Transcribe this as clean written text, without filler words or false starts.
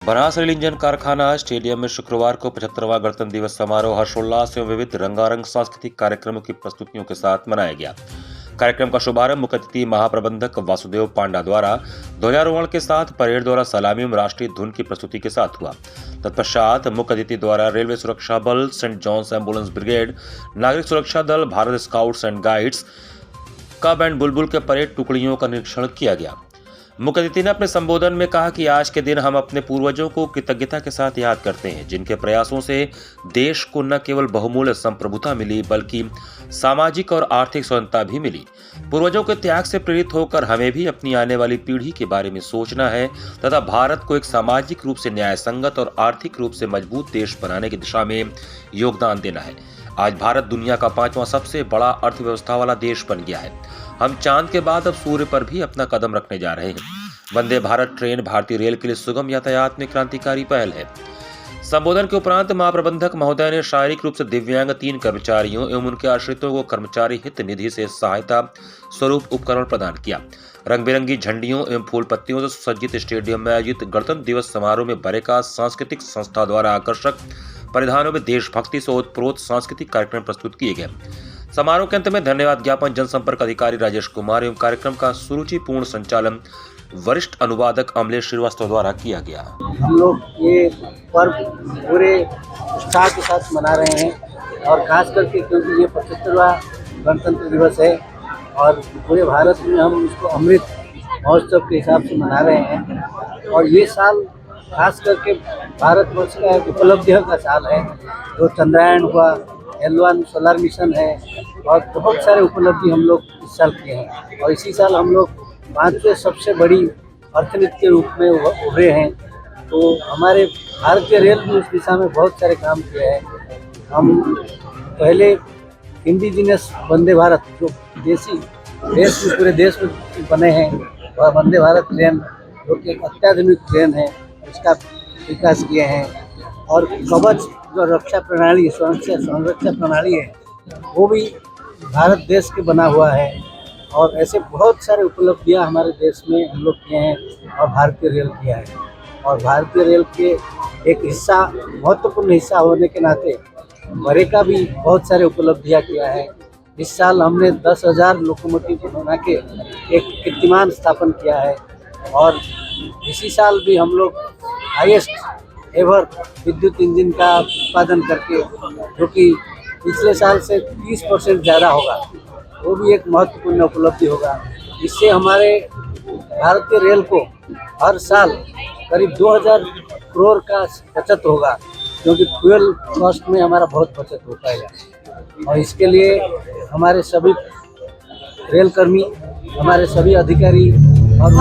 Banas rail engine कारखाना stadium में शुक्रवार को 75वां गणतंत्र दिवस समारोह हर्षोल्लास एवं विविध रंगारंग सांस्कृतिक कार्यक्रमों की प्रस्तुतियों के साथ मनाया गया। कार्यक्रम का शुभारंभ मुख्य अतिथि महाप्रबंधक वासुदेव पांडा द्वारा ध्वजारोहण के साथ परेड द्वारा सलामी एवं राष्ट्रीय धुन की प्रस्तुति के साथ हुआ। तत्पश्चात मुख्य अतिथि द्वारा रेलवे सुरक्षा बल, सेंट जॉन्स एम्बुलेंस ब्रिगेड, नागरिक सुरक्षा दल, भारत स्काउट्स एंड गाइड्स का बैंड बुलबुल के परेड टुकड़ियों का निरीक्षण किया गया। मुख्य अतिथि ने अपने संबोधन में कहा कि आज के दिन हम अपने पूर्वजों को कृतज्ञता के साथ याद करते हैं, जिनके प्रयासों से देश को न केवल बहुमूल्य संप्रभुता मिली बल्कि सामाजिक और आर्थिक स्वतंत्रता भी मिली। पूर्वजों के त्याग से प्रेरित होकर हमें भी अपनी आने वाली पीढ़ी के बारे में सोचना है तथा भारत को एक सामाजिक रूप से न्याय संगत और आर्थिक रूप से मजबूत देश बनाने की दिशा में योगदान देना है। आज भारत दुनिया का 5वां सबसे बड़ा अर्थव्यवस्था वाला देश बन गया है। हम चांद के बाद अब सूर्य पर भी अपना कदम रखने जा रहे हैं। वंदे भारत ट्रेन भारतीय रेल के लिए सुगम यातायात में क्रांतिकारी पहल है। संबोधन के उपरांत महाप्रबंधक महोदय ने शारीरिक रूप से दिव्यांग 3 कर्मचारियों एवं उनके आश्रितों को कर्मचारी हित निधि से सहायता स्वरूप उपकरण प्रदान किया। रंग बिरंगी झंडियों एवं फूल पत्तियों से सुसज्जित स्टेडियम में आयोजित गणतंत्र दिवस समारोह में बरेका सांस्कृतिक संस्था द्वारा आकर्षक परिधानों में देशभक्ति से ओतप्रोत सांस्कृतिक कार्यक्रम प्रस्तुत किए गए। समारोह के अंत में धन्यवाद ज्ञापन जनसंपर्क अधिकारी राजेश कुमार एवं कार्यक्रम का सुरुचिपूर्ण संचालन वरिष्ठ अनुवादक अमलेश श्रीवास्तव द्वारा किया गया। हम लोग ये पर्व पूरे उत्साह के साथ मना रहे हैं और खास करके क्योंकि ये 75वां गणतंत्र दिवस है और पूरे भारत में हम इसको अमृत महोत्सव के हिसाब से मना रहे हैं। और ये साल खास करके भारतवर्ष का एक उपलब्धियों का साल है। जो चंद्रयान हुआ, L1 सोलर मिशन है और बहुत सारे उपलब्धि हम लोग इस साल किए हैं। और इसी साल हम लोग 5वें सबसे बड़ी अर्थनीति के रूप में उभरे हैं। तो हमारे भारतीय रेल ने उस दिशा में बहुत सारे काम किए हैं। हम पहले इंडिजिनस वंदे भारत जो देश में पूरे देश में बने हैं वह वंदे भारत ट्रेन जो कि एक अत्याधुनिक ट्रेन है उसका विकास किए हैं। और कवच जो रक्षा प्रणाली संरक्षा प्रणाली है वो भी भारत देश के बना हुआ है। और ऐसे बहुत सारे उपलब्धियां हमारे देश में हम लोग किए हैं और भारतीय रेल किया है। और भारतीय रेल के एक हिस्सा महत्वपूर्ण हिस्सा होने के नाते बरेका भी बहुत सारे उपलब्धियां किया है। इस साल हमने 10,000 लोकोमोटिव बना के एक कीर्तिमान स्थापन किया है। और इसी साल भी हम लोग हाईएस्ट एवर विद्युत इंजन का उत्पादन करके जो कि पिछले साल से 30% ज़्यादा होगा, वो भी एक महत्वपूर्ण उपलब्धि होगा। इससे हमारे भारतीय रेल को हर साल करीब 2,000 करोड़ का बचत होगा, क्योंकि फ्यूल कॉस्ट में हमारा बहुत बचत हो पाएगा। और इसके लिए हमारे सभी रेल कर्मी, हमारे सभी अधिकारी और